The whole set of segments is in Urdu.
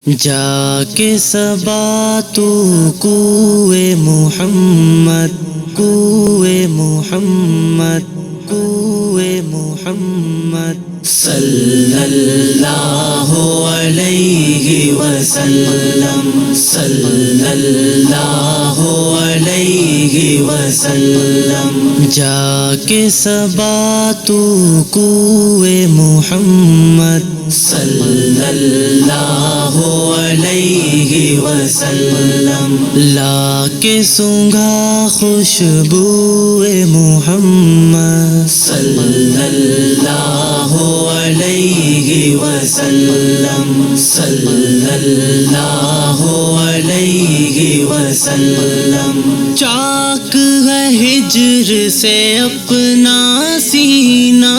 جا کے صبا تو کوئے محمد، کوئے محمد، کوئے محمد صلی اللہ علیہ وسلم، صلی اللہ علیہ وسلم۔ جا کے صبا تو کوئے محمد، صلی اللہ علیہ وسلم۔ لا کے سونگھا خوشبوئے محمد، صلی اللہ علیہ وسلم، صلی اللہ علیہ وسلم۔ چاک ہے ہجر سے اپنا سینہ،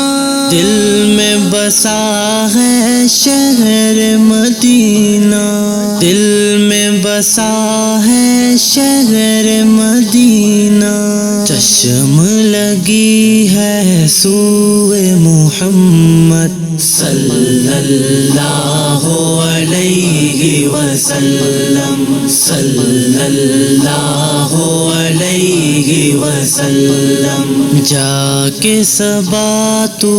دل میں بسا ہے شہر مدینہ، دل میں بسا ہے شہر مدینہ۔ چشم لگی ہے سوئے محمد، صلی اللہ علیہ وسلم، صلی اللہ علیہ وسلم۔ جا کے صبا تو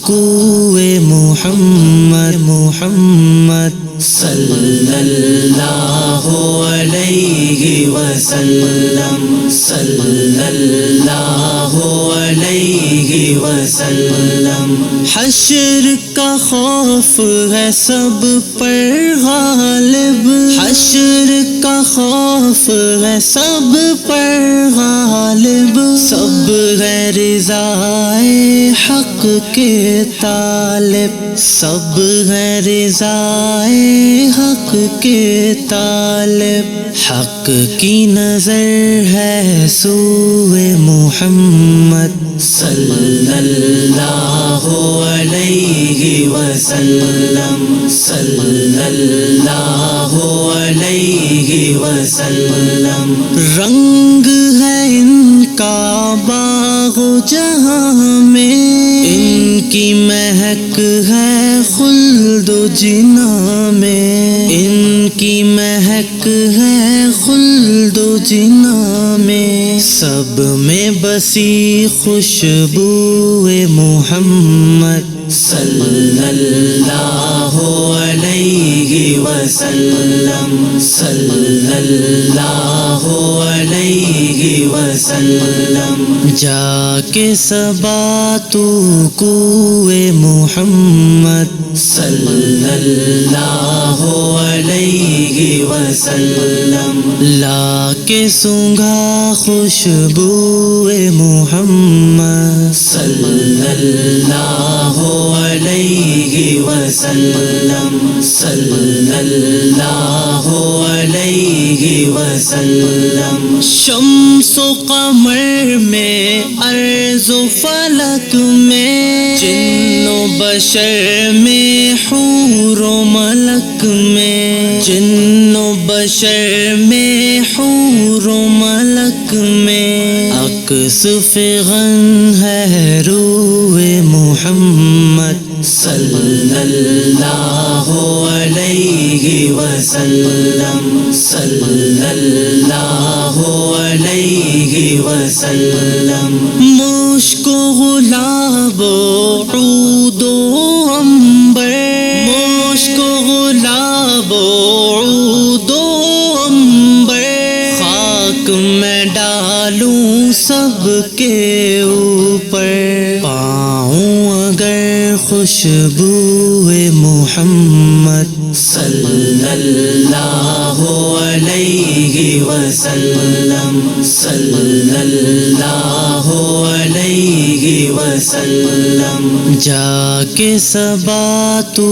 کوئے محمد، محمد صلی اللہ علیہ وسلم، صلی اللہ علیہ وسلم۔ حشر کا خوف ہے سب پر غالب، حشر کا خوف ہے سب پر غالب، سب ہے رضائے حق کے طالب، سب ہے رضائے حق کے طالب۔ حق کی نظر ہے سوئے محمد، صلی اللہ علیہ وسلم، صلی اللہ علیہ وسلم۔ رنگ ہے ان کا باغ و جہاں میں، ان کی مہک ہے خلد و جناں میں، ان کی مہک ہے خلد و جناں میں۔ سب میں بسی خوشبوئے محمد، صلی اللہ علیہ وسلم، صلی اللہ علیہ وسلم۔ جا کے صبا تو کوئے محمد، صلی اللہ علیہ وسلم۔ لا کے سونگھا خوشبوئے محمد، صلی اللہ علیہ وسلم، صلی اللہ علیہ وسلم۔ شمس و قمر میں ارض و فلک میں، جن و بشر میں حور و ملک میں، جن و بشر میں حور و ملک میں۔ عکس فغن ہے روئے محمد، صلی اللہ علیہ وسلم، صلی اللہ علیہ وسلم۔ مشک و گلاب و عود و عنبر، مشک و گلاب و عود و عنبر، خاک میں ڈالوں سب کے اوپر، پاؤں اگر خوشبوئے محمد، صلی اللہ علیہ وسلم، صلی اللہ علیہ وسلم۔ جا کے صبا تو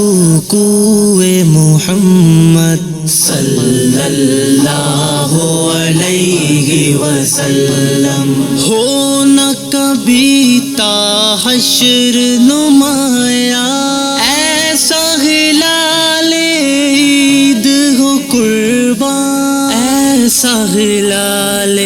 کوئے محمد، صلی اللہ علیہ وسلم۔ ہو نہ کبھی تا حشر نمایاں، ایسا ہلال عید ہو قرباں، سا ہلال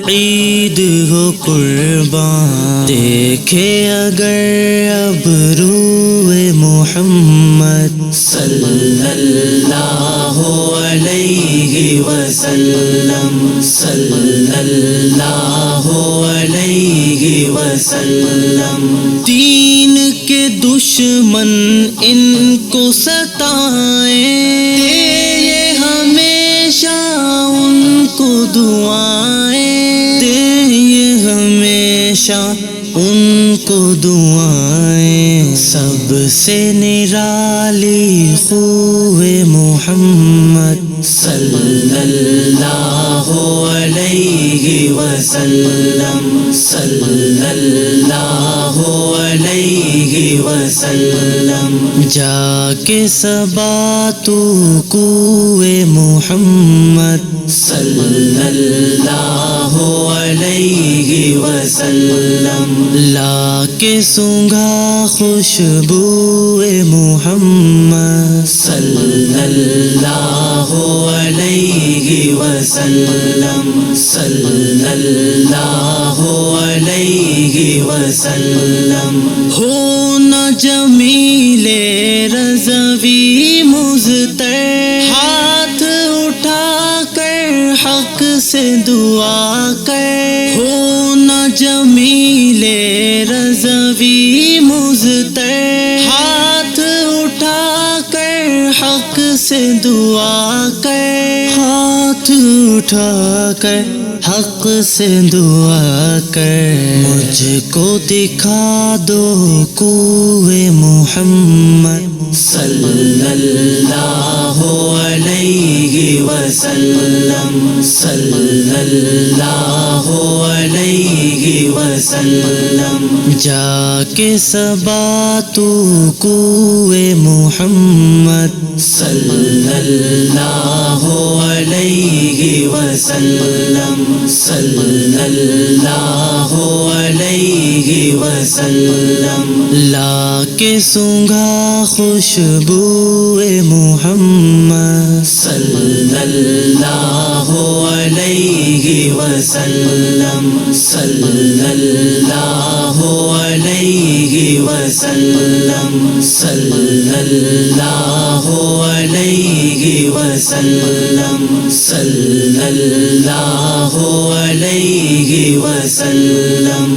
عید ہو قربان، دیکھے اگر اب روئے محمد صلی اللہ علیہ وسلم، صلی اللہ علیہ وسلم۔ دین کے دشمن ان کو ستائیں، دے یہ ہمیشہ ان کو دعائیں، دے یہ ہمیشہ ان کو دعائیں۔ سب سے نرالی خوئے محمد صلی اللہ علیہ وسلم، صلی اللہ علیہ وسلم۔ جا کے صبا تو کوئے محمد صلی اللہ علیہ وسلم، لا کے سونگھا خوشبوئے محمد صلی اللہ علیہ وسلم، صلی اللہ علیہ وسلم۔ ہو نہ جمیل رضوی مضطر، ہاتھ اٹھا کر حق سے دعا کر، ہو نہ جمیل رضوی مضطر، ہاتھ اٹھا کر حق سے دعا کر، ہاتھ اٹھا کر حق سے دعا کر۔ مجھ کو دکھا دو کوئے محمد صلی اللہ علیہ وسلم، صلی اللہ علیہ وسلم۔ جا کے صبا تو کوئے محمد صلی اللہ علیہ وسلم، صلی اللہ علیہ وسلم۔ لا کے سونگھا خوشبوئے محمد صلی اللہ علیہ وسلم، صلی اللہ علیہ وسلم، صلی اللہ علیہ وسلم، صلی اللہ علیہ وسلم۔